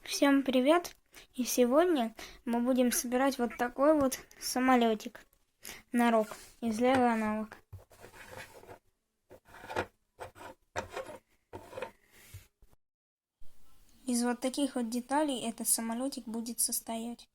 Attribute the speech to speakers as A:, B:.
A: Всем привет! И сегодня мы будем собирать вот такой вот самолетик Нырок из лего аналог. Из вот таких вот деталей этот самолетик будет состоять.